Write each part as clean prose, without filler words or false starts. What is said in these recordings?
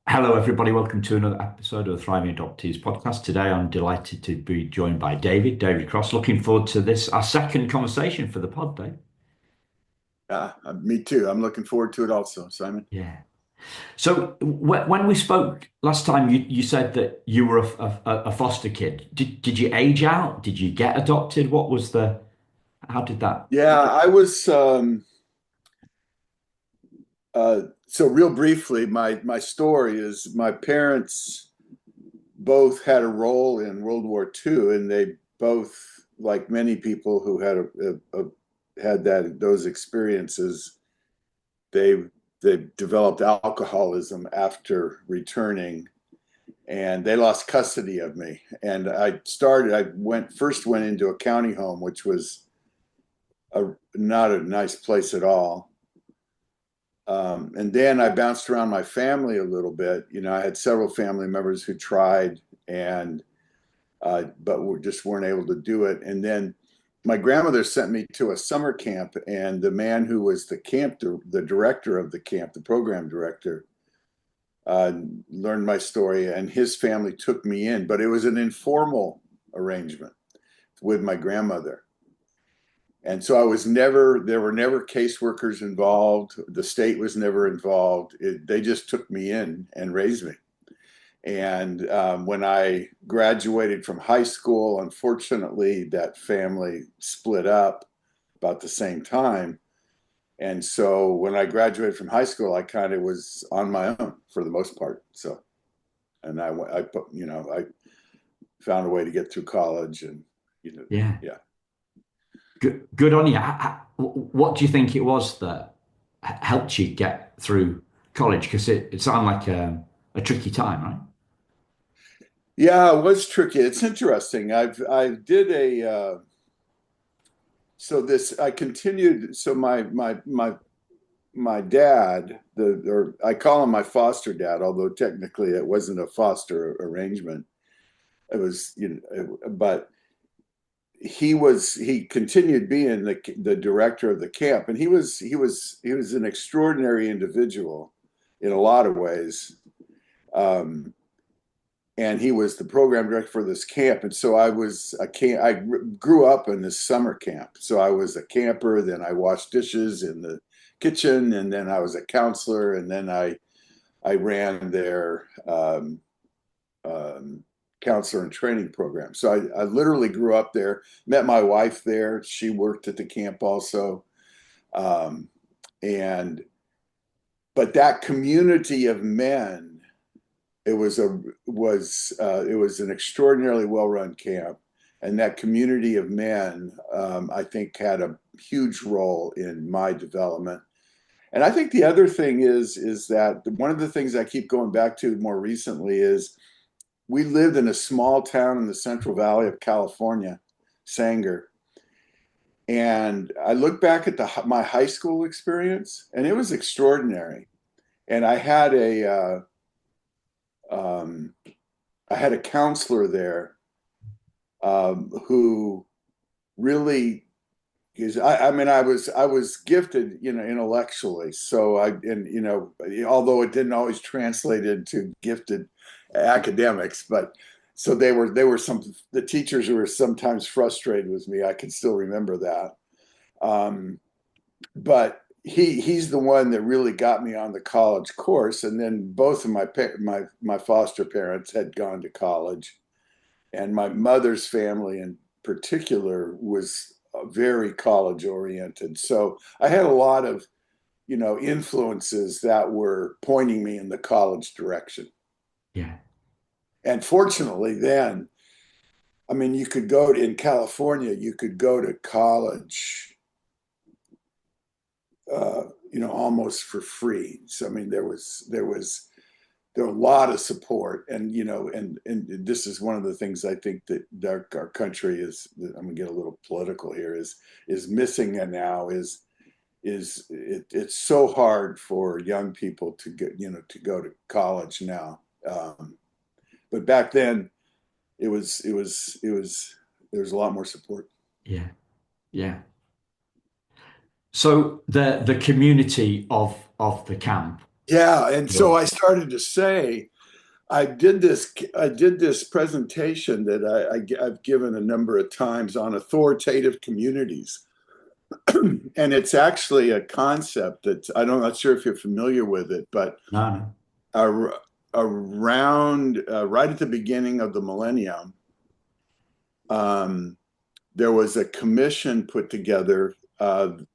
Hello, everybody. Welcome to another episode of the Thriving Adoptees podcast. Today, I'm delighted to be joined by David Cross. Looking forward to this, our second conversation for the pod, Dave. Me too. I'm looking forward to it also, Simon. Yeah. So, when we spoke last time, you said that you were a foster kid. Did you age out? Did you get adopted? How did that? Yeah, I was. So real briefly, my story is my parents both had a role in World War II, and they both, like many people who had those experiences, they they developed alcoholism after returning, and they lost custody of me. And I went into a county home, which was not a nice place at all. And then I bounced around my family a little bit. I had several family members who tried and but just weren't able to do it. And then my grandmother sent me to a summer camp, and the man who was the director of the camp, the program director, uh, learned my story, and his family took me in. But it was an informal arrangement with my grandmother. And so there were never caseworkers involved. The state was never involved. They just took me in and raised me. And when I graduated from high school, unfortunately, that family split up about the same time. And so when I graduated from high school, I kind of was on my own for the most part. So, and I found a way to get through college and, Yeah. yeah. Good on you. What do you think it was that helped you get through college? Because it sounded like a tricky time, right? Yeah, it was tricky. It's interesting. I did a so this I continued. So my dad, the or I call him my foster dad, although technically it wasn't a foster arrangement. It was, but he continued being the director of the camp, and he was an extraordinary individual in a lot of ways. Um, and he was the program director for this camp. And so I grew up in this summer camp. So I was a camper, then I washed dishes in the kitchen, and then I was a counselor, and then I ran their um, counselor and training program. So I literally grew up there, met my wife there. She worked at the camp also. Um, and but that community of men, it was an extraordinarily well run camp, and that community of men, I think, had a huge role in my development. And I think the other thing is that one of the things I keep going back to more recently is we lived in a small town in the Central Valley of California, Sanger, and I look back at my high school experience, and it was extraordinary. And um, I had a counselor there, who really is. I mean, I was gifted, intellectually. So although it didn't always translate into gifted academics, but so they were some the teachers who were sometimes frustrated with me. I can still remember that. Um, but he's the one that really got me on the college course. And then both of my foster parents had gone to college, and my mother's family in particular was very college oriented. So I had a lot of influences that were pointing me in the college direction. Yeah. And fortunately, then, I mean, in California, you could go to college, uh, almost for free. So I mean, there were a lot of support, and and this is one of the things I think that our country is. I'm gonna get a little political here. Is missing, and now it's so hard for young people to go to college now. But back then, there was a lot more support. Yeah. Yeah. So the community of the camp, Yeah, and so Sure. I started to say, I did this presentation that I've given a number of times on authoritative communities. And it's actually a concept that I'm not sure if you're familiar with it, but No, no. ar- around right at the beginning of the millennium, um, there was a commission put together that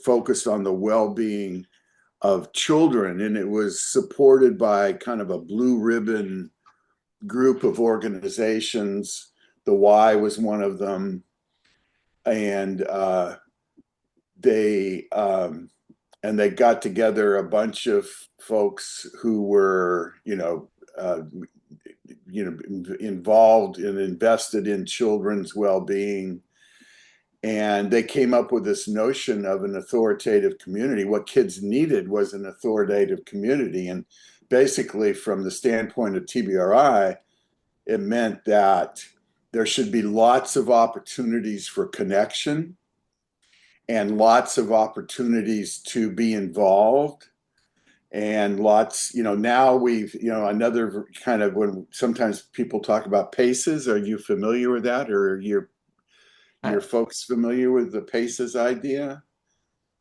focused on the well-being of children, and it was supported by kind of a blue ribbon group of organizations. The Y was one of them, and they and they got together a bunch of folks who were, involved and invested in children's well-being, and they came up with this notion of an authoritative community. What kids needed was an authoritative community, and basically, from the standpoint of TBRI, it meant that there should be lots of opportunities for connection and lots of opportunities to be involved, and lots, now we've, another kind of, when sometimes people talk about paces, are you familiar with that, or your Uh, folks familiar with the paces idea?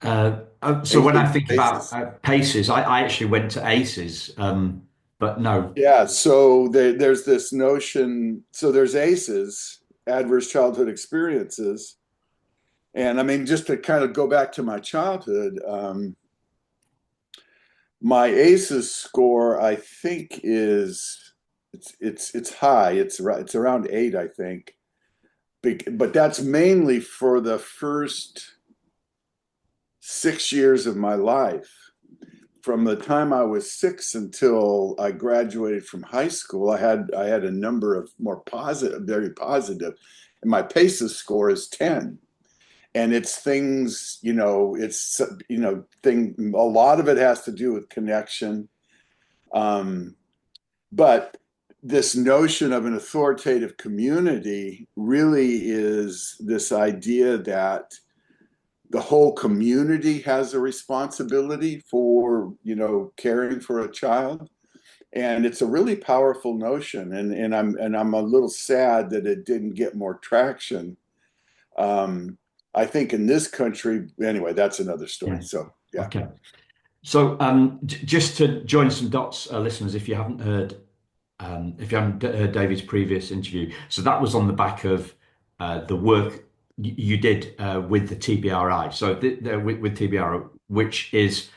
so when I AKA think about paces. paces, I actually went to ACEs, but no. Yeah, so there's this notion, so there's ACEs, adverse childhood experiences. And I mean, just to kind of go back to my childhood, my ACEs score, I think, is it's high. It's around 8, I think. But that's mainly for the first 6 years of my life. From the time I was 6 until I graduated from high school, I had a number of more positive, very positive, and my PACES score is 10. And it's things, it's thing. A lot of it has to do with connection, um, but this notion of an authoritative community really is this idea that the whole community has a responsibility for, caring for a child. And it's a really powerful notion, and I'm a little sad that it didn't get more traction. um, I think in this country, anyway, that's another story. Yeah. So yeah. Okay. So just to join some dots, listeners, if you haven't heard David's previous interview, so that was on the back of the work you did with the TBRI. So with TBRI, which is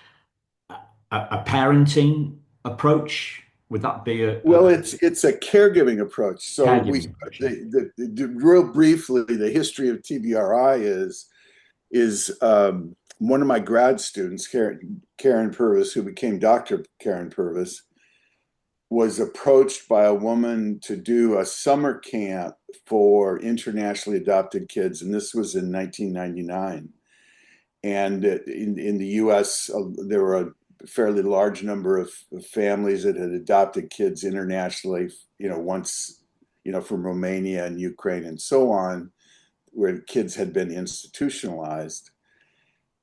a parenting approach. Would that be Well, a it's a caregiving approach. So caregiving approach? Yeah. real briefly, the history of TBRI is one of my grad students, Karyn Purvis, who became Dr. Karyn Purvis, was approached by a woman to do a summer camp for internationally adopted kids, and this was in 1999. And in the U.S., there were a fairly large number of families that had adopted kids internationally. Once, from Romania and Ukraine and so on, where kids had been institutionalized,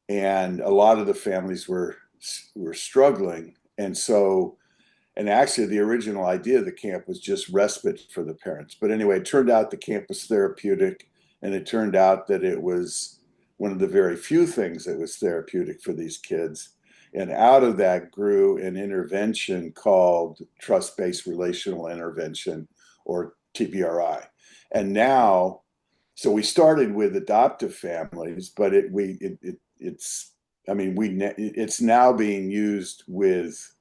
and a lot of the families were struggling, and actually, the original idea of the camp was just respite for the parents. But anyway, it turned out the camp was therapeutic, and it turned out that it was one of the very few things that was therapeutic for these kids. And out of that grew an intervention called Trust-Based Relational Intervention, or TBRI. And now, so we started with adoptive families, but it's, I mean, it's now being used with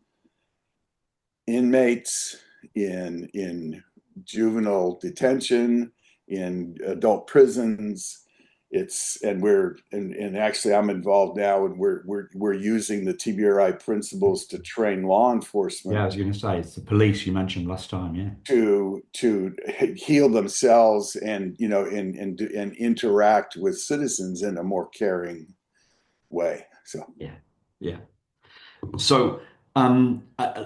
inmates in juvenile detention, in adult prisons. It's and we're and actually I'm involved now, and we're using the TBRI principles to train law Yeah, I enforcement was going to say it's the police you mentioned last time. Yeah. to heal themselves, and and interact with citizens in a more caring way. So Yeah. Yeah. So,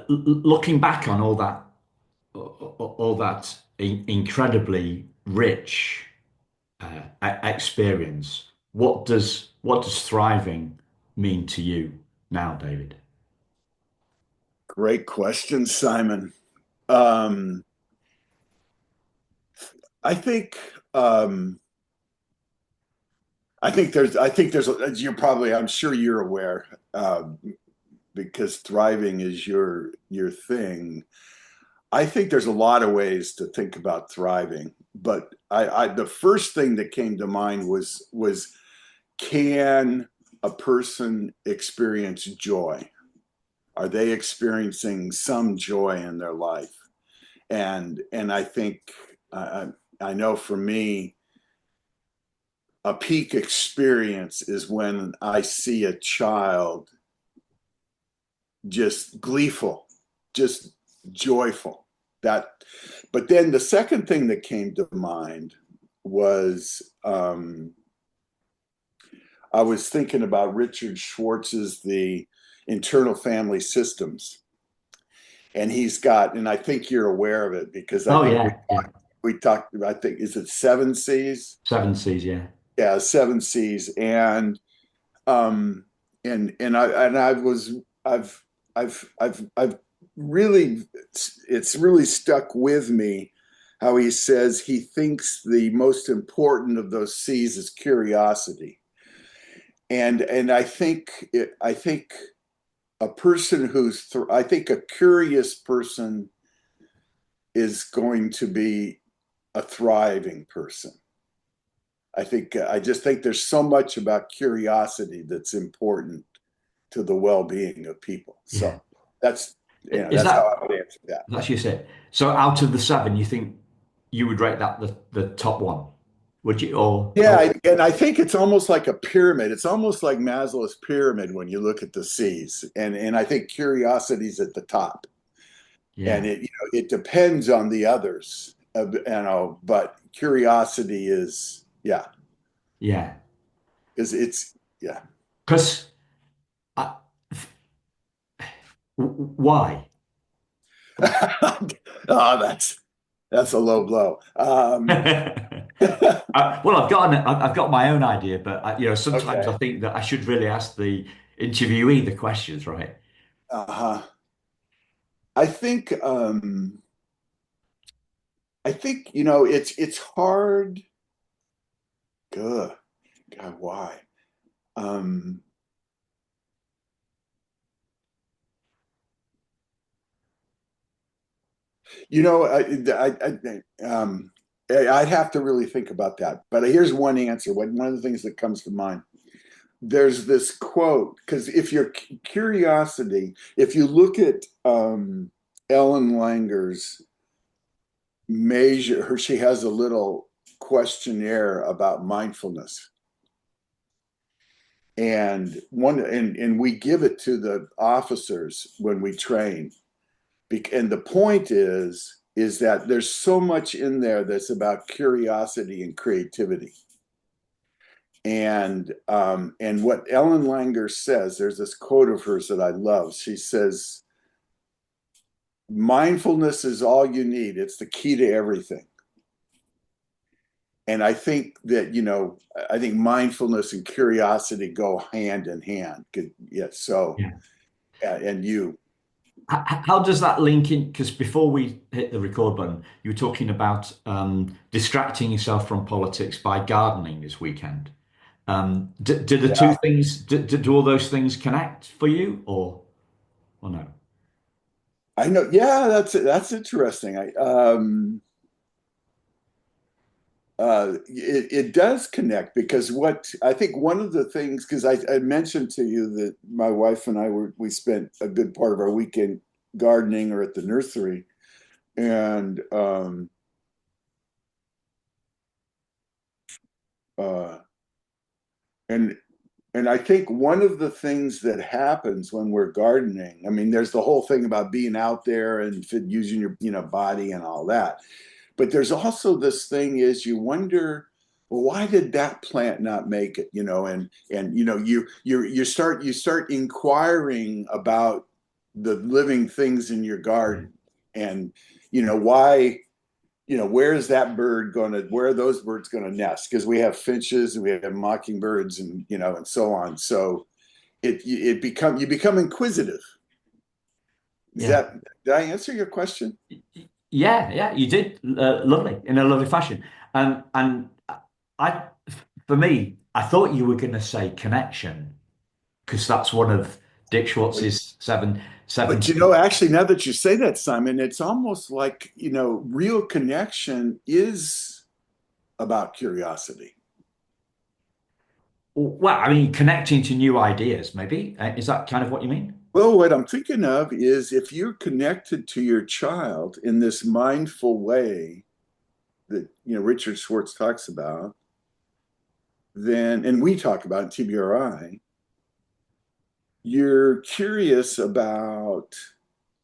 looking back on all that incredibly rich experience, what does thriving mean to you now, David? Great question, Simon. Um, I think um, I think there's you're probably I'm sure you're aware because thriving is your thing. I think there's a lot of ways to think about thriving, but I the first thing that came to mind was can a person experience joy? Are they experiencing some joy in their life? And I think I, I know for me, a peak experience is when I see a child just gleeful, just joyful. That, but then the second thing that came to mind was I was thinking about Richard Schwartz's The Internal Family Systems, and he's got, and I think you're aware of it because I Oh think yeah, yeah. we talked. I think is it seven C's? Seven Seas, yeah. Yeah, seven C's, um and I was I've really it's really stuck with me how he says he thinks the most important of those C's is curiosity. And I think a person I think a curious person is going to be a thriving person. I just think there's so much about curiosity that's important to the well-being of people. Yeah. So that's Is that's how that I would answer that. that's just it? So out of the seven, you think you would rate that the top one? Would you? Or Yeah, oh and I think it's almost like a pyramid. It's almost like Maslow's pyramid when you look at the C's, and I think curiosity's at the top, and yeah, it depends on the others, but curiosity is yeah, yeah. is it's yeah. Because why? Oh, that's a low blow. Well, I've got my own idea, but sometimes I Okay. think that I should really ask the interviewee the questions, right? Uh-huh. I think I think it's hard. Good. God, why? Um, you know, I'd have to really think about that. But here's one answer. One of the things that comes to mind. There's this quote because if your curiosity, if you look at Ellen Langer's she has a little questionnaire about mindfulness, and we give it to the officers when we train. And the point is that there's so much in there that's about curiosity and creativity. And what Ellen Langer says, there's this quote of hers that I love. She says, "Mindfulness is all you need. It's the key to everything." And I think that I think mindfulness and curiosity go hand in hand. Yeah. So, Yeah. and you, How does that link in? Because before we hit the record button, you were talking about distracting yourself from politics by gardening this weekend. Do the two yeah, things, do all those things connect for you or no? I know. Yeah, that's interesting. It does connect because what I think one of the things because I mentioned to you that my wife and we spent a good part of our weekend gardening or at the nursery, and uh, and and I think one of the things that happens when we're gardening, I mean, there's the whole thing about being out there and using your body and all that. But there's also this thing is you wonder, well, why did that plant not make it? And you start inquiring about the living things in your Yeah. garden, and why where are those birds going to nest? Because we have finches and we have mockingbirds and so on. So you become inquisitive. Yeah. Did I answer your question? Yeah, yeah, you did lovely in a lovely fashion. And I, for me, I thought you were going to say connection because that's one of Dick Schwartz's seven. But actually, now that you say that, Simon, it's almost like, real connection is about curiosity. Well, I mean, connecting to new ideas, maybe. Is that kind of what you mean? Well, what I'm thinking of is if you're connected to your child in this mindful way that, Richard Schwartz talks about, then, and we talk about in TBRI, you're curious about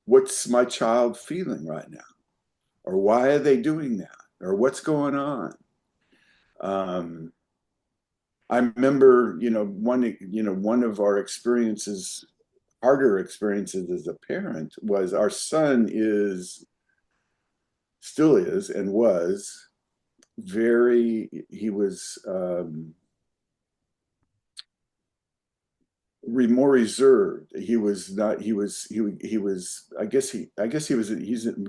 what's my child feeling right now, or why are they doing that, or what's going on. Um, I remember, one of our experiences, harder experiences as a parent, was our son still is, and was he was more reserved. He was not. He was. He's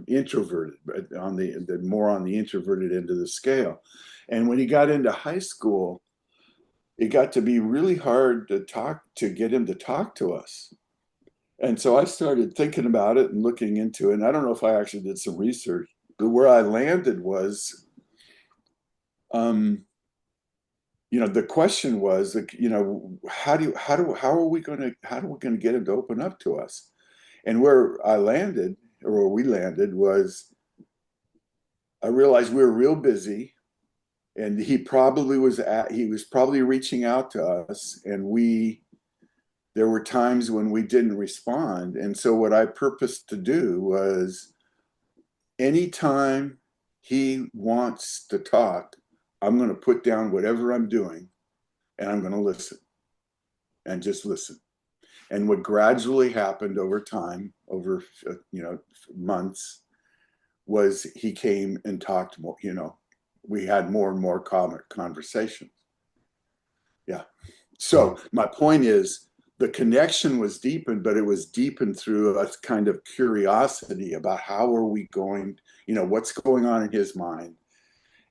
introverted, but on the more on the introverted end of the scale. And when he got into high school, it got to be really hard to get him to talk to us. And so I started thinking about it and looking into it. And I don't know if I actually did some research, but where I landed was, um, the question was, how are we going to get him to open up to us? And where I landed, or where we landed, was I realized we were real busy, and he was probably reaching out to us, and there were times when we didn't respond. And so what I purposed to do was anytime he wants to talk, I'm going to put down whatever I'm doing and I'm going to listen and just listen. And what gradually happened over time, over months, was he came and talked more. We had more and more conversations. Yeah. Yeah. So my point is, the connection was deepened, but it was deepened through a kind of curiosity about how are we going, what's going on in his mind,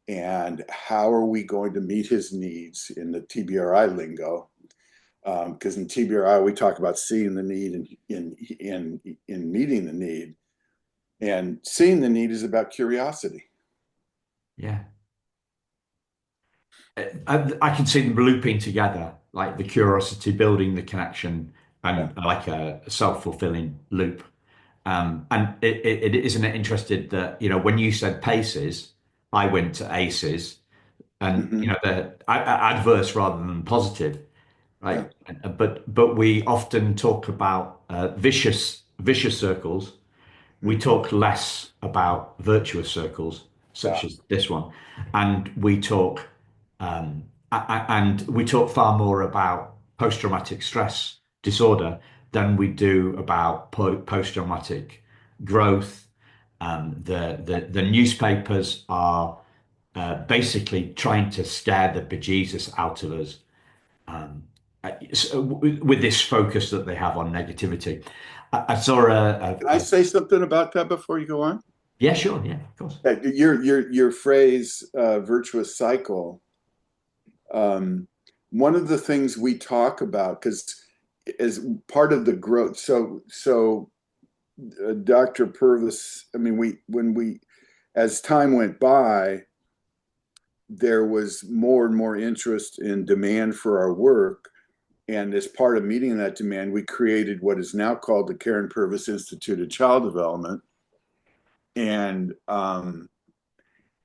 and how are we going to meet his needs in the TBRI lingo. Because in TBRI we talk about seeing the need and in meeting the need, and seeing the need is about curiosity. Yeah. I can see them looping together, like the curiosity building the connection Yeah. and like a self-fulfilling loop. And it isn't it interested that, when you said paces, I went to aces and, Mm-hmm. they're adverse rather than positive, Yeah. right? But we often talk about vicious circles. We Mm-hmm. talk less about virtuous circles, such Yeah. as this one, and we talk far more about post-traumatic stress disorder than we do about post-traumatic growth. The newspapers are basically trying to scare the bejesus out of us with this focus that they have on negativity. I saw Can I say something about that before you go on? yeah, sure, yeah, of course. Your phrase, virtuous cycle. Um, One of the things we talk about, because as part of the growth, Dr. Purvis, I mean, as time went by, there was more and more interest in demand for our work. And as part of meeting that demand, we created what is now called the Karyn Purvis Institute of Child Development. And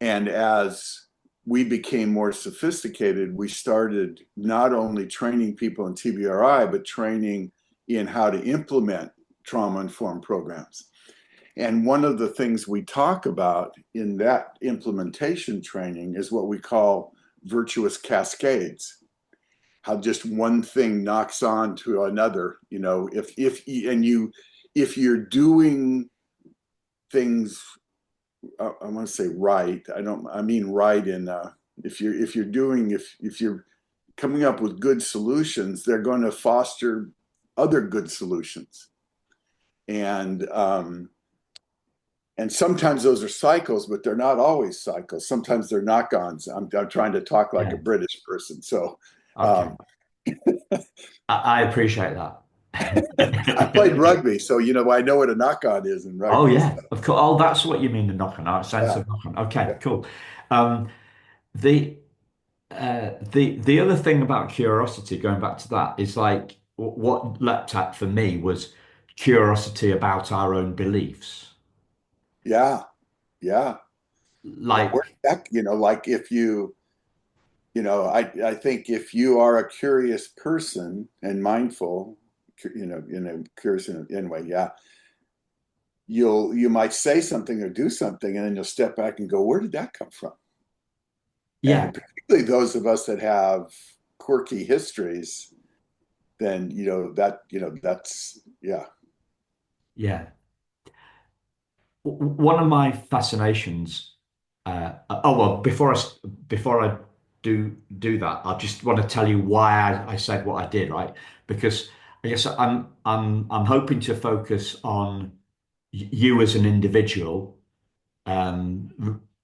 as we became more sophisticated, we started not only training people in TBRI, but training in how to implement trauma-informed programs. And one of the things we talk about in that implementation training is what we call virtuous cascades. How just one thing knocks on to another. If you're doing things, I want to say right. I mean right in if you're coming up with good solutions, they're going to foster other good solutions. and sometimes those are cycles, but they're not always cycles. Sometimes they're knock-ons. I'm trying to talk like a Yeah. British person, so Okay. um, I appreciate that. I played rugby, so I know what a knock-on is in Oh rugby. yeah, So of course. Oh, that's what you mean, the knock-on, sense yeah, of knock-on. Okay, yeah, cool. Um, the the other thing about curiosity, going back to that, is like what leapt at for me was curiosity about our own beliefs. yeah, yeah. Where Like, that, like if I think if you are a curious person and mindful, curious anyway, yeah, you might say something or do something, and then you'll step back and go, where did that come from? yeah, And particularly those of us that have quirky histories, then that's yeah, yeah. One of my fascinations. Oh well, before I do that, I just want to tell you why I said what I did, right? Because I guess I'm hoping to focus on you as an individual,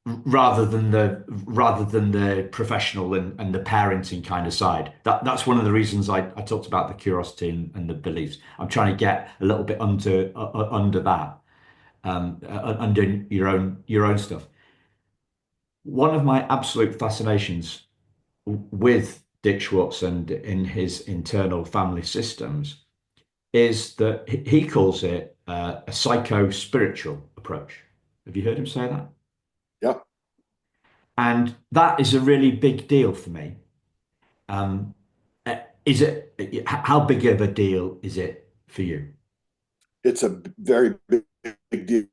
rather than the professional and the parenting kind of side. That's one of the reasons I talked about the curiosity and the beliefs. I'm trying to get a little bit under that, under your own stuff. One of my absolute fascinations with Dick Schwartz and in his internal family systems is that he calls it a psycho-spiritual approach. Have you heard him say that? yeah. And that is a really big deal for me. Um, is it, how big of a deal is it for you? It's a very big deal.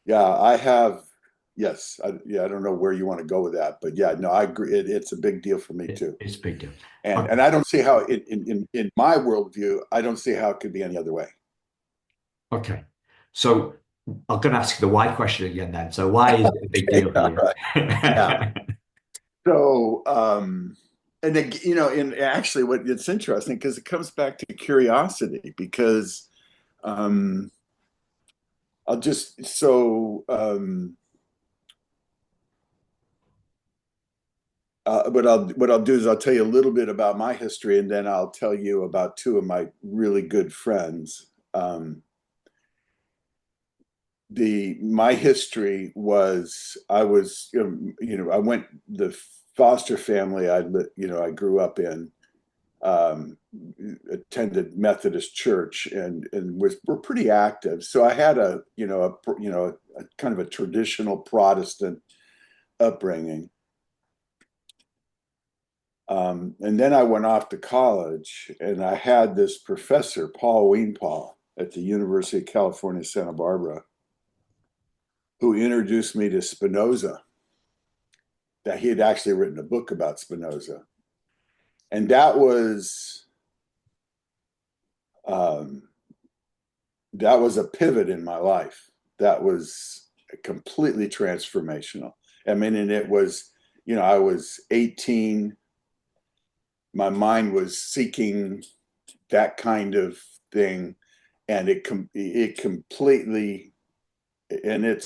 Yeah, I have. Yes, yeah. I don't know where you want to go with that, but yeah, no, I agree. It's a big deal for me too. It's a big deal. And Okay. and I don't see how in my worldview, I don't see how it could be any other way. Okay. So I'm going to ask the why question again then. So why is it a big Okay, deal for all you? right. Yeah. So, and then, and actually, what it's interesting because it comes back to curiosity. Because I'll just so what I'll do is I'll tell you a little bit about my history, and then I'll tell you about two of my really good friends. The my history was I was I went the foster family I grew up in, attended Methodist church and were pretty active. So I had a kind of a traditional Protestant upbringing. And then I went off to college, and I had this professor, Paul Wienpaul, at the University of California, Santa Barbara, who introduced me to Spinoza. That he had actually written a book about Spinoza, and um, that was a pivot in my life. That was completely transformational. I mean, and it was, I was 18. My mind was seeking that kind of thing, and it completely, and it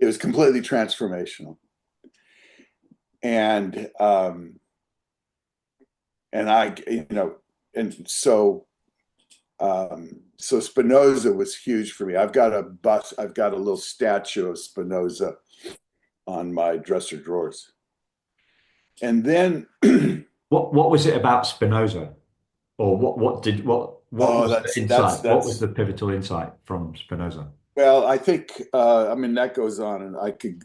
was completely transformational. And and I, and so Spinoza was huge for me. I've got a little statue of Spinoza on my dresser drawers. And then, What was it about Spinoza? Or what oh, was the insight? What was that's the pivotal insight from Spinoza? well, I think, I mean, that goes on, and I could,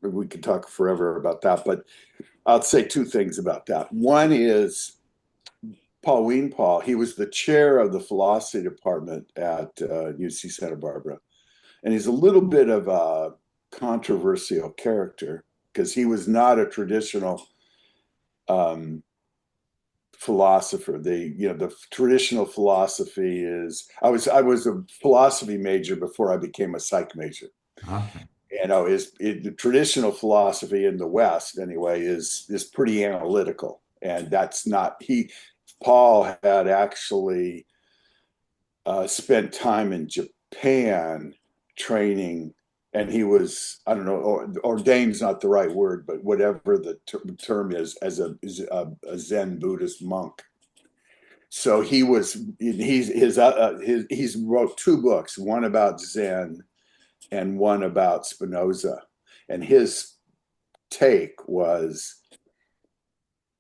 we could talk forever about that, but I'll say two things about that. One is Paul Wienpaul. He was the chair of the philosophy department at UC Santa Barbara. And he's a little bit of a controversial character because he was not a traditional um, philosopher. The traditional philosophy is I was a philosophy major before I became a psych major. Okay. The traditional philosophy in the West anyway is pretty analytical, and that's not he. Paul had actually spent time in Japan training, and he was, I don't know, ordained's not the right word, but whatever the term is, as a Zen Buddhist monk. So he's wrote two books, one about Zen and one about Spinoza, and his take was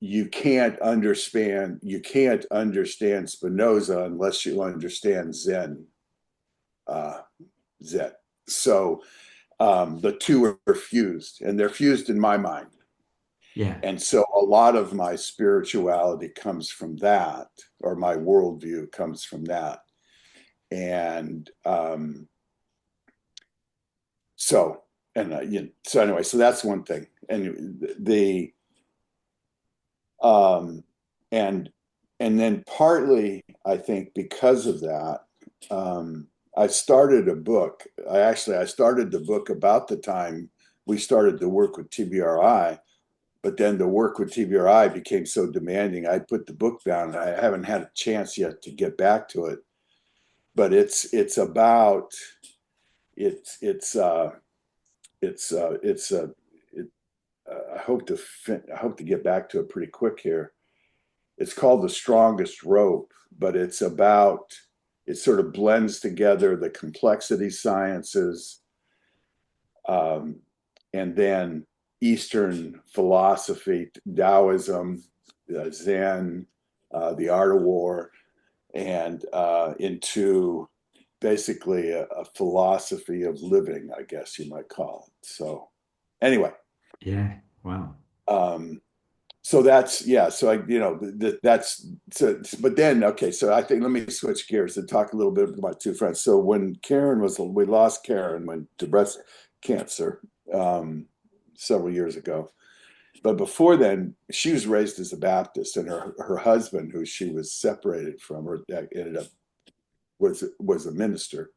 you can't understand Spinoza unless you understand uh, Zen. So the two are fused, and they're fused in my mind. Yeah. And so a lot of my spirituality comes from that, or my worldview comes from that. And so, so anyway, so that's one thing. And the and then partly, I think, because of that, I started a book. I started the book about the time we started to work with TBRI, but then the work with TBRI became so demanding, I put the book down. I haven't had a chance yet to get back to it, but it's about it's it, I hope to get back to it pretty quick here. It's called The Strongest Rope, but it sort of blends together the complexity sciences, um, and then Eastern philosophy, Taoism, Zen, the art of war, and into basically a philosophy of living, I guess you might call it. So, anyway, Yeah. Wow. um, so that's yeah. So that's so. But then okay. So I think let me switch gears and talk a little bit about two friends. So when we lost Karyn when to breast cancer several years ago. But before then, she was raised as a Baptist, and her husband, who she was separated from, or ended up was a minister.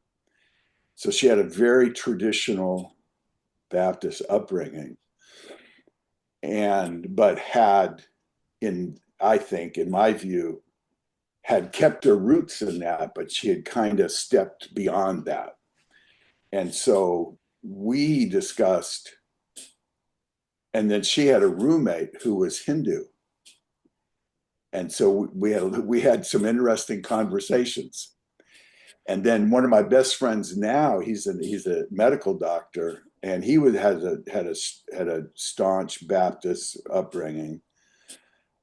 So she had a very traditional Baptist upbringing, and but had in I think in my view had kept her roots in that, but she had kind of stepped beyond that. And so we discussed, and then she had a roommate who was Hindu. And so we had some interesting conversations. And then one of my best friends now, he's a medical doctor, and he had a staunch Baptist upbringing.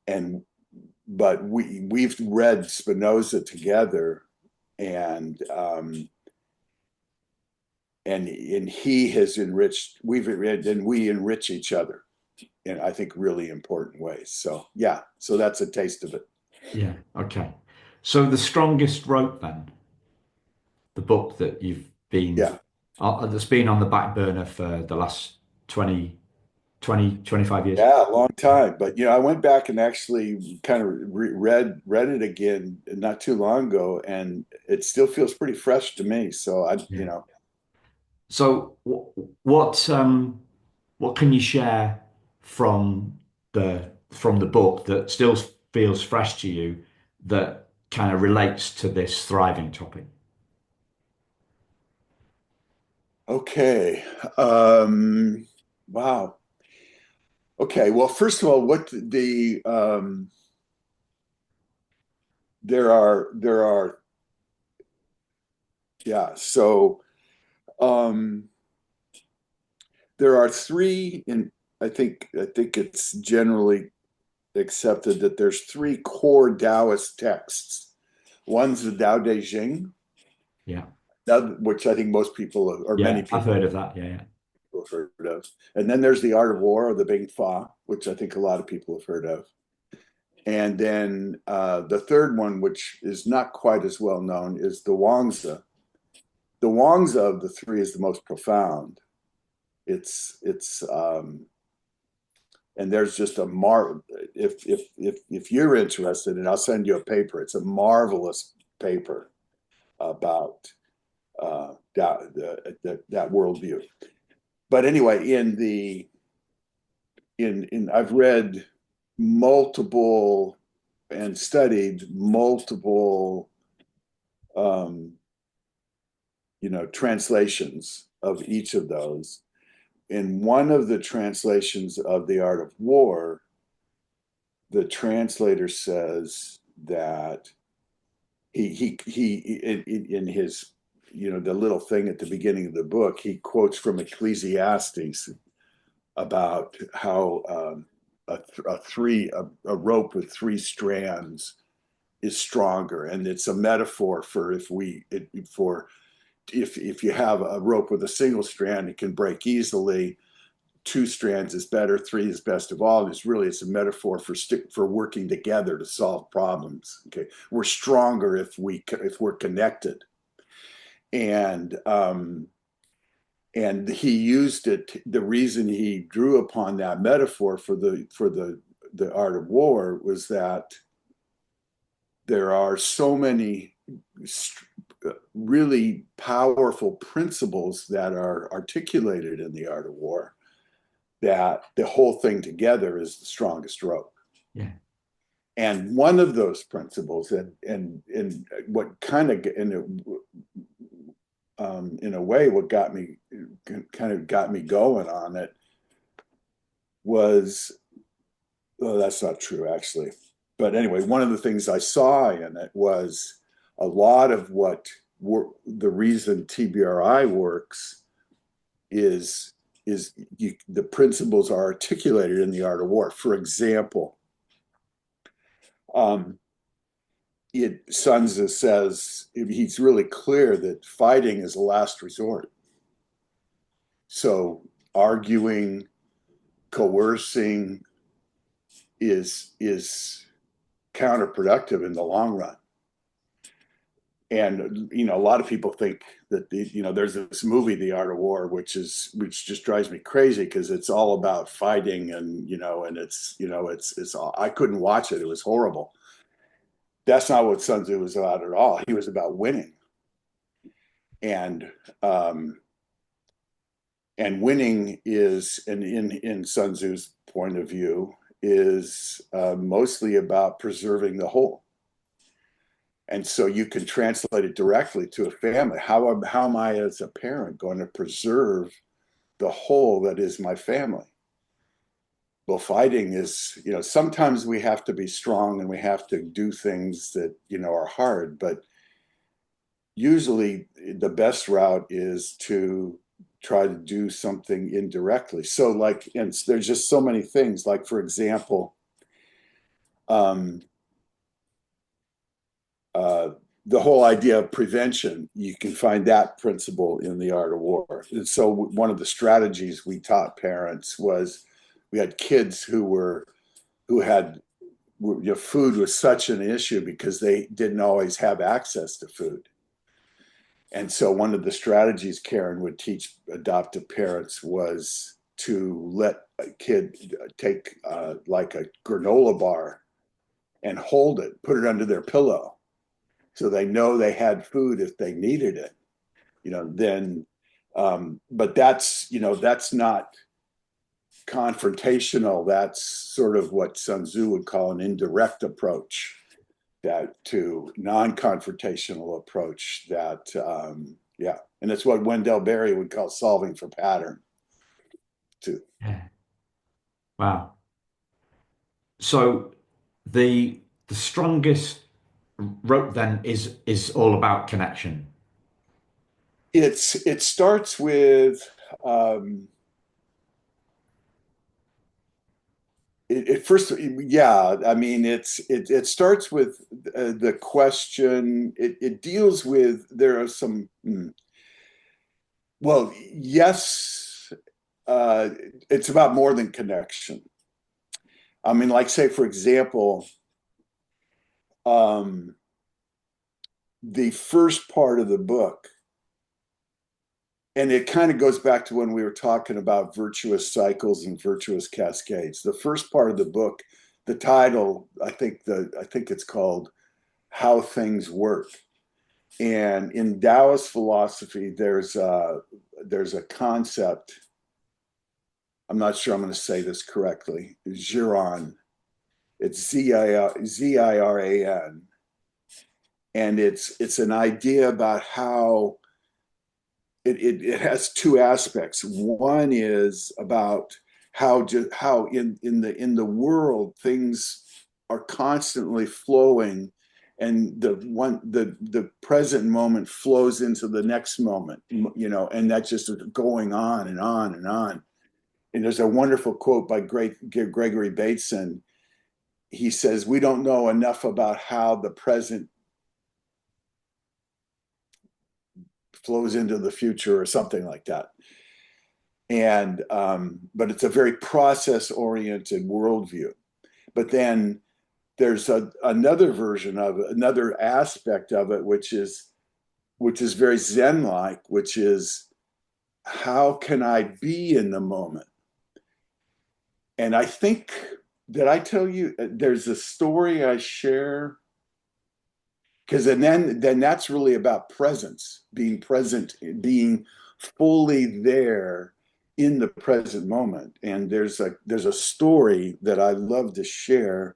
And but we've read Spinoza together, and he has enriched. We've read and we enrich each other in I think really important ways. So yeah, so that's a taste of it. Yeah. Okay. So the strongest rope then, the book that you've been Yeah, that's been on the back burner for the last 20, 25 years. yeah, a long time. But I went back and actually kind of read it again not too long ago, and it still feels pretty fresh to me. So Yeah. So what can you share from the book that still feels fresh to you that kind of relates to this thriving topic? Okay. Wow. Okay. Well, first of all, what the there are yeah. So um, there are three, and I think it's generally accepted that there's three core Taoist texts. One's the Tao Te Ching, Yeah. which I think most people or many Yeah, I've heard people of that. Yeah, yeah. have heard of. And then there's the Art of War or the Bing Fa, which I think a lot of people have heard of. And then the third one, which is not quite as well known, is the Wangzi. The Wangzi of the three is the most profound. It's and there's just a if you're interested, and I'll send you a paper. It's a marvelous paper about that worldview. But anyway, in I've read multiple, and and studied multiple, translations of each of those. In one of the translations of The Art of War, the translator says that he in his, the little thing at the beginning of the book, he quotes from Ecclesiastes about how a rope with three strands is stronger, and it's a metaphor for if you have a rope with a single strand, it can break easily. Two strands is better. Three is best of all. It's a metaphor for working together to solve problems. Okay, we're stronger if we're connected, and he used it. The reason he drew upon that metaphor for the art of war was that there are so many really powerful principles that are articulated in the art of war that the whole thing together is the strongest rope. Yeah. And one of those principles, and what kind of in a way, what got me going on it was, well, that's not true actually. But anyway, one of the things I saw in it was a lot of the reason TBRI works is the principles are articulated in the art of war. For example, Sun Tzu says, he's really clear that fighting is a last resort. So arguing, coercing is counterproductive in the long run. And a lot of people think that there's this movie, The Art of War, which just drives me crazy because it's all about fighting, and it's all, I couldn't watch it. It was horrible. That's not what Sun Tzu was about at all. He was about winning, and winning is, and in Sun Tzu's point of view, is mostly about preserving the whole. And so you can translate it directly to a family. How am I as a parent going to preserve the whole that is my family? Well, fighting is, sometimes we have to be strong and we have to do things that, are hard, but usually the best route is to try to do something indirectly. So and there's just so many things, like, for example, the whole idea of prevention, you can find that principle in the art of war. And so one of the strategies we taught parents was, we had kids who had, food was such an issue because they didn't always have access to food. And so one of the strategies Karyn would teach adoptive parents was to let a kid take like a granola bar and hold it, put it under their pillow, so they know they had food if they needed it, then, but that's not confrontational. That's sort of what Sun Tzu would call an indirect approach, that to non-confrontational approach that, and it's what Wendell Berry would call solving for pattern too. Yeah. Wow. So the strongest rope then is all about connection. It starts with first, yeah. I mean, it starts with the question. It deals with, there are some. Well, yes, it's about more than connection. I mean, like, say, for example, the first part of the book, and it kind of goes back to when we were talking about virtuous cycles and virtuous cascades. The first part of the book, the title, I think it's called How Things Work. And in Taoist philosophy, there's a concept. I'm not sure I'm going to say this correctly. Zhiran, It's Ziran, and it's an idea about how it has two aspects. One is about how in the world things are constantly flowing, and the present moment flows into the next moment, and that's just going on and on and on. And there's a wonderful quote by Gregory Bateson. He says, "We don't know enough about how the present flows into the future," or something like that. And but it's a very process oriented worldview. But then there's another version of it, another aspect of it, which is very Zen like, which is, how can I be in the moment? And I think that I tell you, there's a story I share, because and then that's really about presence, being present, being fully there in the present moment. And there's a story that I love to share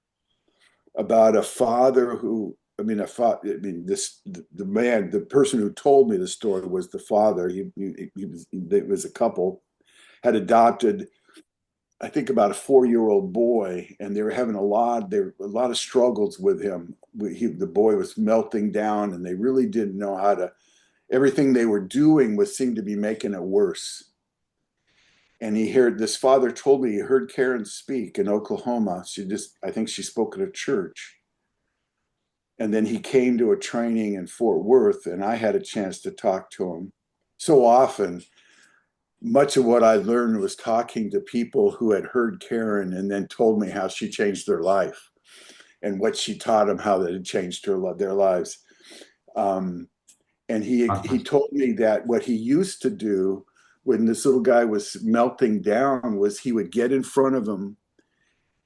about a father who, this the man, the person who told me the story was the father. It was a couple had adopted, I think, about a 4-year-old boy, and they were having a lot of struggles with him. The boy was melting down, and they really didn't know how to. Everything they were doing was seemed to be making it worse. And this father told me he heard Karyn speak in Oklahoma. I think she spoke at a church. And then he came to a training in Fort Worth, and I had a chance to talk to him. So often, much of what I learned was talking to people who had heard Karyn and then told me how she changed their life and what she taught them, how that had changed their lives. Um, and he Fantastic. told me that what he used to do when this little guy was melting down was he would get in front of him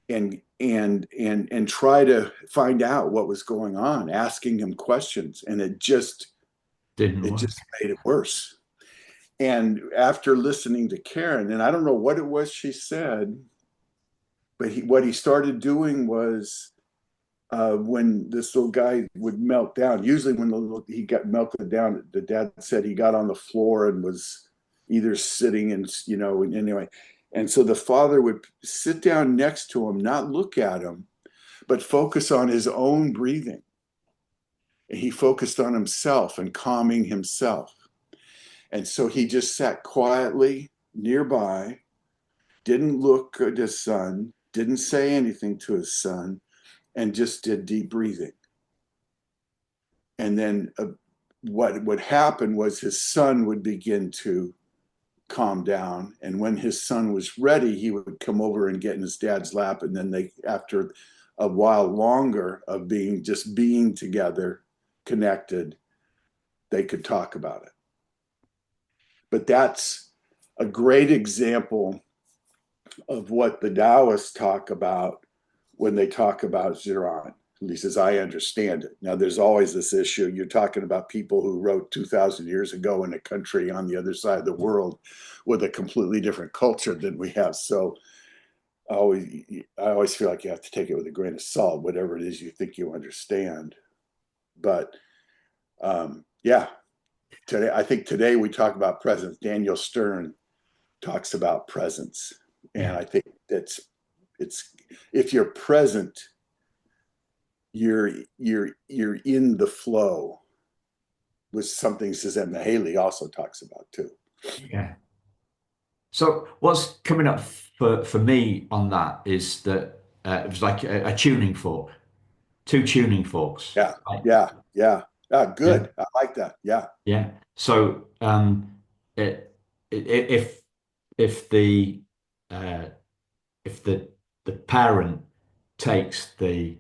and try to find out what was going on, asking him questions, and it just Didn't it work. just made it worse. And after listening to Karyn, and I don't know what it was she said, but what he started doing was, when this little guy would melt down, usually when he got melted down, the dad said he got on the floor and was either sitting and, anyway. And so the father would sit down next to him, not look at him, but focus on his own breathing. And he focused on himself and calming himself. And so he just sat quietly nearby, didn't look at his son, didn't say anything to his son, and just did deep breathing. And then what would happen was his son would begin to calm down. And when his son was ready, he would come over and get in his dad's lap. And then after a while longer of being together, connected, they could talk about it. But that's a great example of what the Taoists talk about when they talk about Ziran, at least as I understand it. Now, there's always this issue. You're talking about people who wrote 2,000 years ago in a country on the other side of the world with a completely different culture than we have. So I always feel like you have to take it with a grain of salt, whatever it is you think you understand. But yeah, I think today we talk about presence. Daniel Stern talks about presence, and Yeah. I think it's if you're present, you're in the flow, which something Suzanne Mahaley also talks about too. Yeah. So what's coming up for me on that is that it was like a tuning fork, two tuning forks. Yeah, Right? yeah, yeah. Ah, Yeah. good. I like that. Yeah, Yeah. So if if the uh, if the parent takes the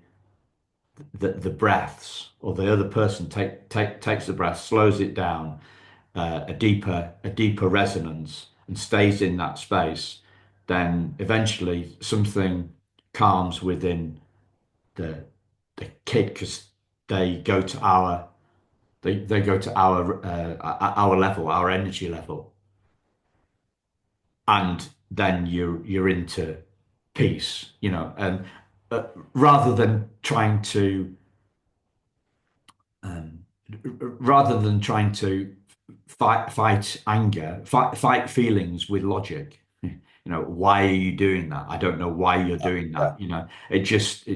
breaths, or the other person takes the breath, slows it down, a deeper resonance, and stays in that space, then eventually something calms within the the kid, because they go to our they go to our level, our energy level, and then you're into peace, uh, rather than trying to um, rather than trying to fight anger, fight feelings with logic. You know, why are you doing that? I don't know why you're doing Yeah, that. You know, it's just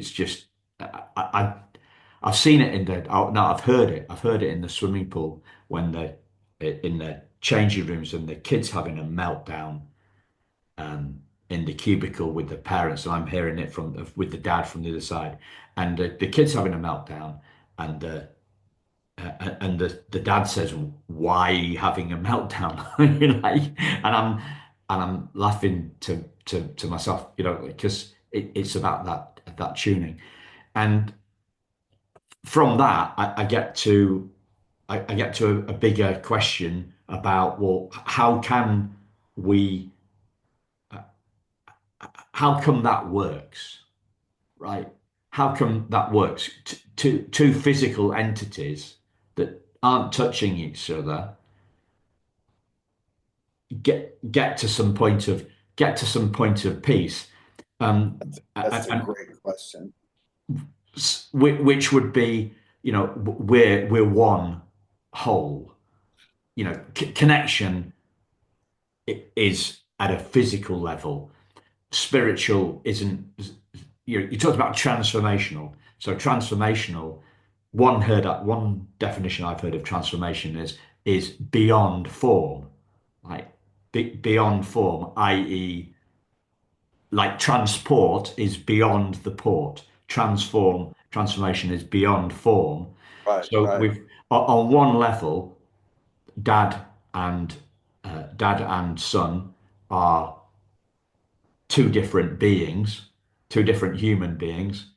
I've seen it in the no, I've heard it. I've heard it in the swimming pool when the in the changing rooms and the kids having a meltdown um, in the cubicle with the parents, and I'm hearing it from with the dad from the other side, and the kids having a meltdown, and the dad says, "Why are you having a meltdown?" You know, like, I'm laughing to myself, you know, because it's about that tuning, and from that I get to I get to a bigger question about, well, how can we how come that works, right? How come that works? Two physical entities that aren't touching each other get to some point of peace, um, that's a and great question. which would be, you know, we're one whole. You know, connection is at a physical level. Spiritual isn't. You talked about transformational. So transformational. One definition I've heard of transformation is beyond form, like beyond form, i.e., like transport is beyond the port. Transformation is beyond form. Right, So right, we've on one level, dad and dad and son are two different beings, two different human beings.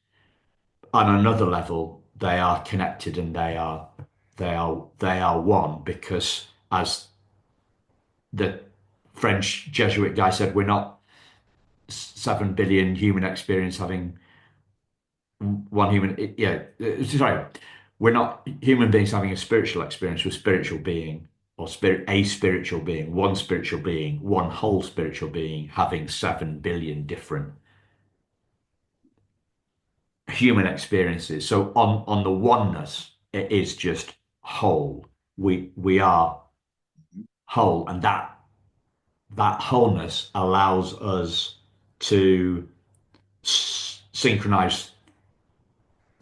On another level, they are connected and they are one, because as the French Jesuit guy said, we're not 7 billion human experience having one human. Yeah, sorry, we're not human beings having a spiritual experience with spiritual being, or a spiritual being, one whole spiritual being having 7 billion different human experiences. So on the oneness, it is just whole. We are whole, and that wholeness allows us to synchronize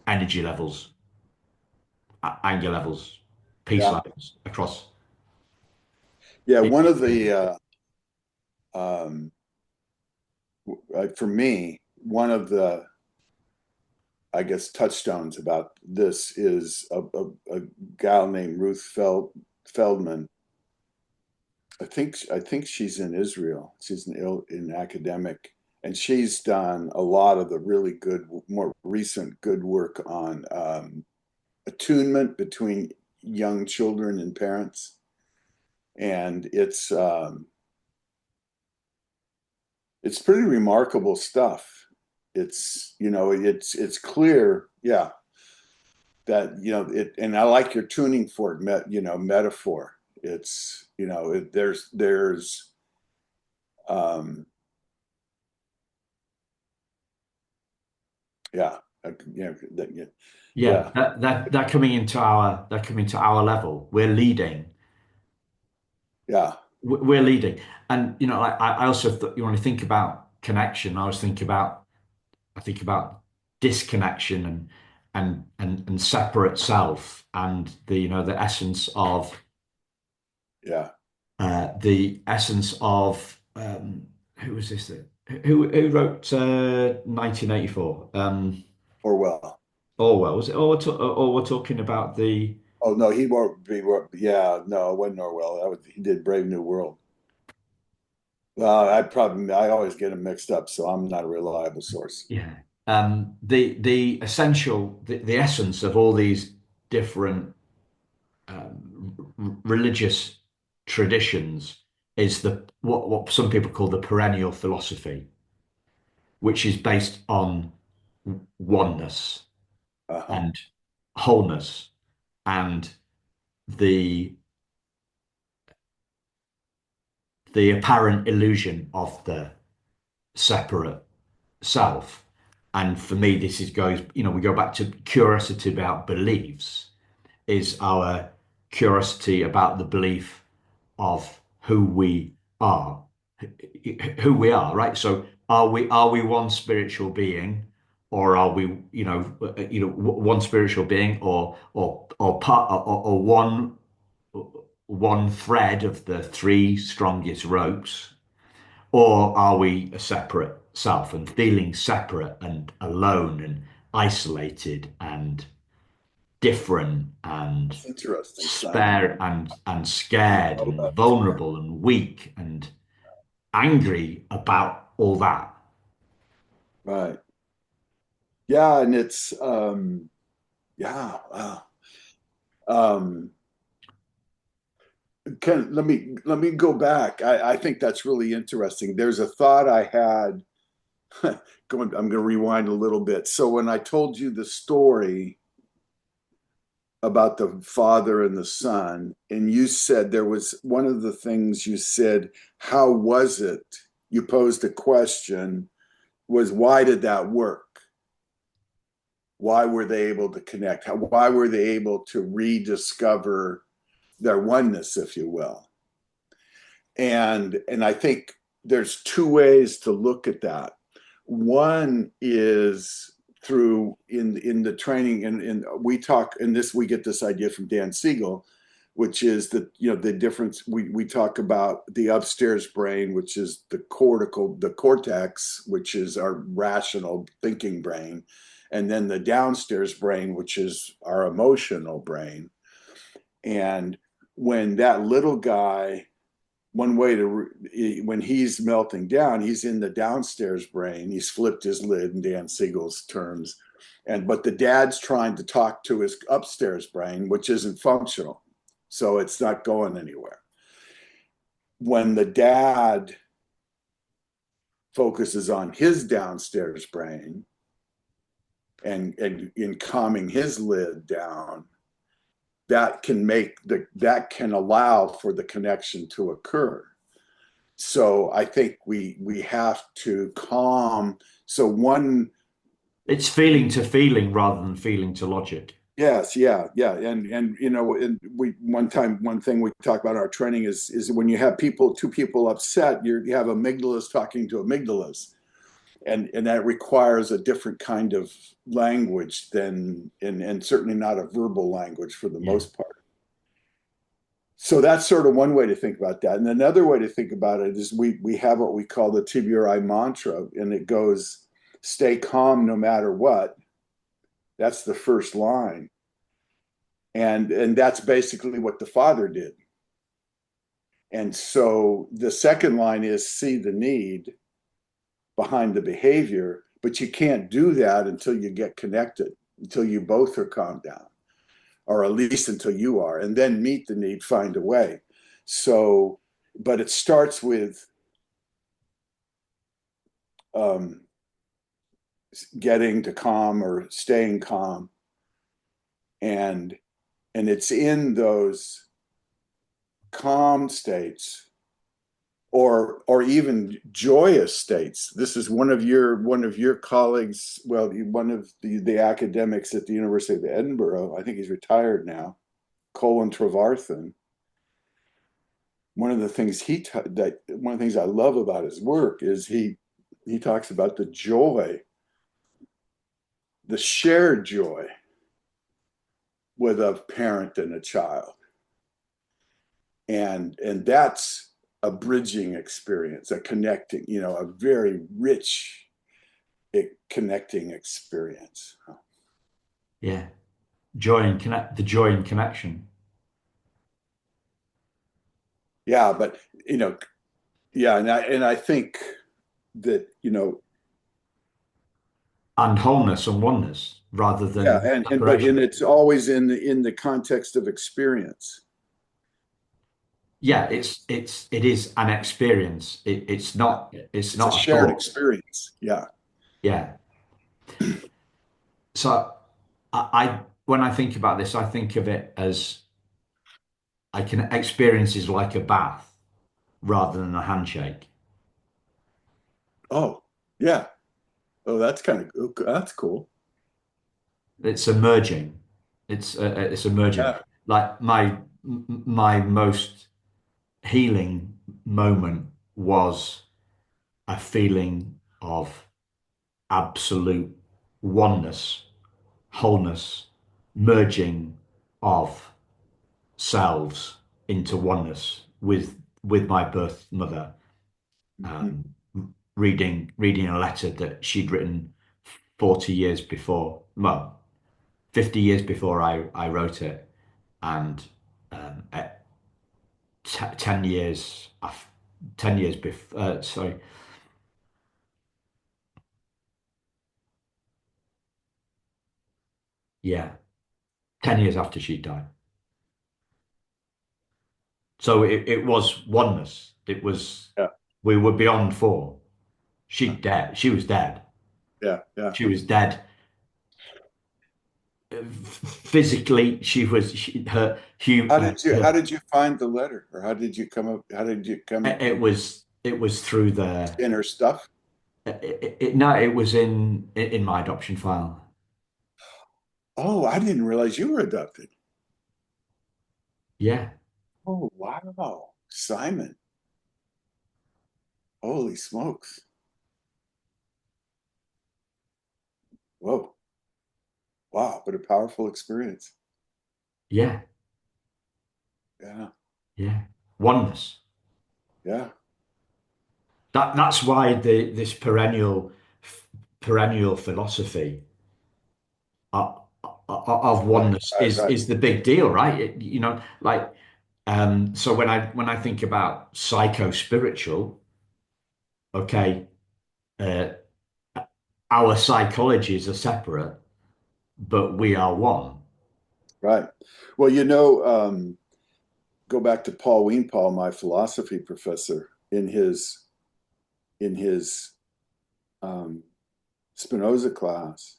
energy levels, anger levels, peace yeah, levels across. yeah. One of the um, for me, one of the, I guess, touchstones about this is a gal named Ruth Feldman. I think she's in Israel. She's in academic, and she's done a lot of the really good, more recent good work on attunement between young children and parents. And it's pretty remarkable stuff. It's clear, yeah, that it. And I like your tuning fork, metaphor. It's there's um, yeah, yeah, Yeah, yeah, that coming into our level. We're leading. yeah, We're leading, and you know, like I also thought, you want to think about connection. I think about disconnection and separate self, and the, you know, yeah. the essence of who was this that who wrote 1984, Orwell. Orwell, was it? Or we're talking about the Oh no, he won't be. Yeah, no, it wasn't Orwell. He did Brave New World. Well, I always get them mixed up, so I'm not a reliable source. yeah the essential the essence of all these different religious traditions is the what some people call the perennial philosophy, which is based on oneness Uh-huh. and wholeness, and the apparent illusion of the separate self. And for me, this is goes, we go back to curiosity about beliefs, is our curiosity about the belief of are, who we are, right? So are we one spiritual being, or are we, one spiritual being, or part, or one thread of the three strongest ropes, or are we a separate self and feeling separate and alone and isolated and different and That's interesting, Simon. spare and I didn't scared know and about that. vulnerable and weak and angry about all that. Right. Yeah, and it's yeah, wow. Um let me go back. I think that's really interesting. There's a thought I had I'm going to rewind a little bit. So when I told you the story about the father and the son, and you said there was one of the things you said, how was it? You posed a question, was why did that work? Why were they able to connect? Why were they able to rediscover their oneness, if you will? And I think there's two ways to look at that. One is through in the training, and we talk in this, we get this idea from Dan Siegel, which is that the difference, we talk about the upstairs brain, which is the cortex, which is our rational thinking brain, and then the downstairs brain, which is our emotional brain. And when that little guy, one way to when he's melting down, he's in the downstairs brain, he's flipped his lid in Dan Siegel's terms, but the dad's trying to talk to his upstairs brain, which isn't functional, so it's not going anywhere. When the dad focuses on his downstairs brain and in calming his lid down, that can allow for the connection to occur. So I think we have to calm. So one, It's feeling to feeling rather than feeling to logic. yes, yeah, yeah, and and we one thing we talk about in our training is when you have two people upset, you have amygdalas talking to amygdalas, and that requires a different kind of language than and certainly not a verbal language for the Yeah. most part. So that's sort of one way to think about that. And another way to think about it is we have what we call the TBRI mantra, and it goes, stay calm no matter what. That's the first line. And that's basically what the father did. And so the second line is see the need behind the behavior, but you can't do that until you get connected, until you both are calmed down, or at least until you are, and then meet the need, find a way. So, but it starts with um, getting to calm or staying calm, and it's in those calm states or even joyous states. This is one of your colleagues, well, one of the academics at the University of Edinburgh, I think he's retired now, Colin Trevarthen. One of the things I love about his work is he talks about the joy, the shared joy with a parent and a child, and that's a bridging experience, a connecting, a very rich connecting experience. Yeah. The joy and connection Yeah, but you know, yeah, and I think that and wholeness and oneness rather yeah, than and separation. it's always in the context of experience. Yeah, it is an experience. It's Yeah, not it's it's a not a shared thought. experience. Yeah. Yeah. So I when I think about this, I think of it as I can experience is like a bath rather than a handshake. Oh, yeah. Oh, that's cool. It's emerging. It's emerging. Yeah. Like my most healing moment was a feeling of absolute oneness, wholeness, merging of selves into oneness with my birth mother. Mhm. Um, reading a letter that she'd written 40 years before, well, 50 years before I wrote it, and at 10 years, 10 years before, sorry, yeah, 10 years after she died. So it was oneness. It was, Yeah. we were beyond four. She dead. She was dead. Yeah. Yeah. She was dead. Physically, her, How her, did you find the letter, or how did you come it was through in her stuff? no, it was in my adoption file. Oh, I didn't realize you were adopted. Yeah, Oh, wow. Simon. Holy smokes. Whoa. Wow, what a powerful experience. yeah, Yeah. yeah. Oneness. Yeah. That's why this perennial philosophy of Right, oneness right, right. is the big deal, right? You know, like so when I think about psycho spiritual, okay, uh, our psychologies are separate, but we are one. Right. Well, go back to Paul Wienpaul, my philosophy professor, in his um, Spinoza class.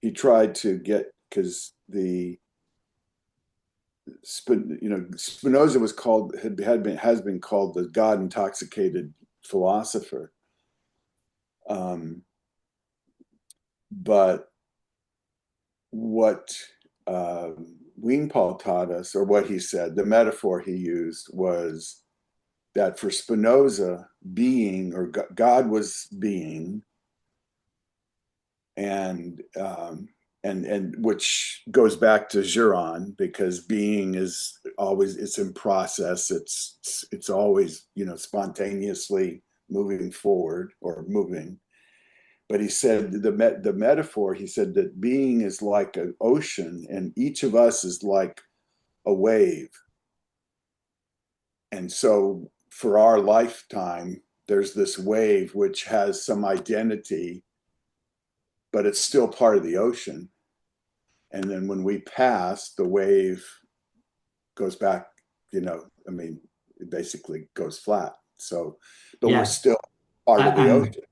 He tried to get because Spinoza was called had been has been called the God intoxicated philosopher. Um, but what uh, Wienpaul taught us, or what he said, the metaphor he used was that for Spinoza, being or God was being, and which goes back to Giron, because being is always, it's in process, it's always spontaneously moving forward or moving. But he said the metaphor, he said that being is like an ocean and each of us is like a wave. And so for our lifetime, there's this wave which has some identity, but it's still part of the ocean. And then when we pass, the wave goes back, I mean, it basically goes flat. So, but we're Yeah, still part of the and ocean.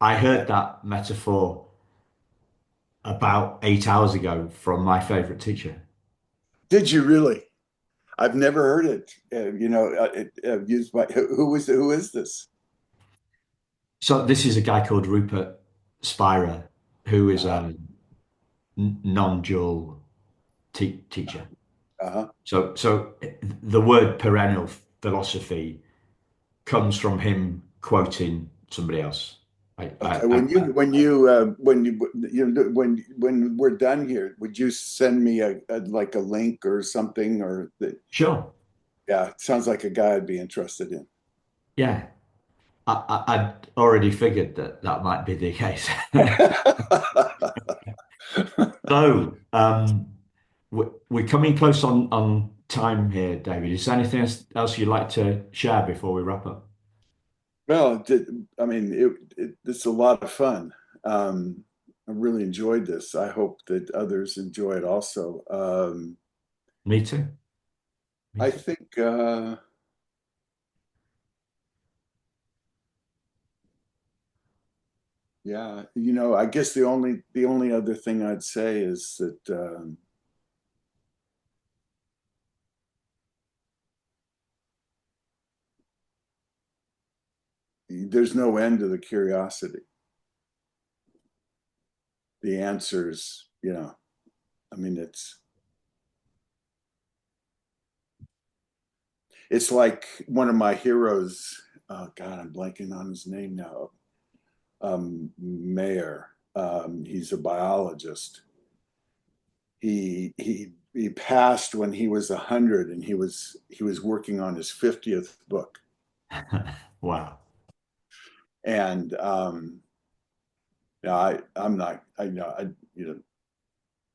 I And heard that metaphor about 8 hours ago from my favorite teacher. did you really? I've never heard it. Used by who is this? So this is a guy called Rupert Spira, who is Uh-huh, a non-dual teacher. uh-huh. So the word perennial philosophy comes from him quoting somebody else. Okay. When we're done here, would you send me like a link or something, or that? Sure. Yeah, it sounds like a guy I'd be interested in. Yeah. I'd already figured that that might be the case. So, we're coming close on time here, David. Is there anything else you'd like to share before we wrap up? Well, I mean, it's a lot of fun. I really enjoyed this. I hope that others enjoy it also. Me too. Me I too. think, yeah, I guess the only other thing I'd say is that there's no end to the curiosity. the answers, I mean, it's like one of my heroes. Oh God, I'm blanking on his name now. Mayer. He's a biologist. He passed when he was 100, and he was working on his 50th book. Wow. And I'm not.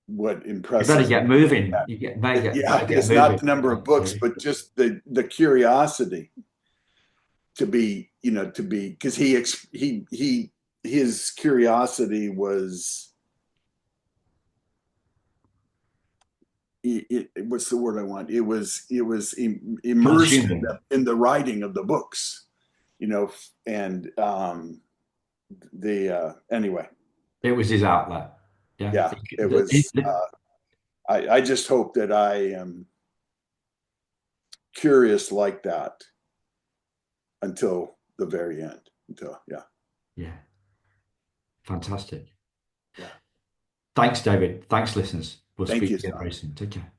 What You better impresses me. get moving. You get better Yeah, get it's not moving. the number of books, but just the curiosity to be, because his curiosity was, what's the word I want? It was immersed in Consuming. the writing of the books, and the anyway, It was his outlet. Yeah. yeah, it was. I just hope that I am curious like that until the very end. Yeah. Yeah. Fantastic. Yeah. Thanks, David. Thanks, listeners. We'll Thank speak you, again Tom. very soon. Take care.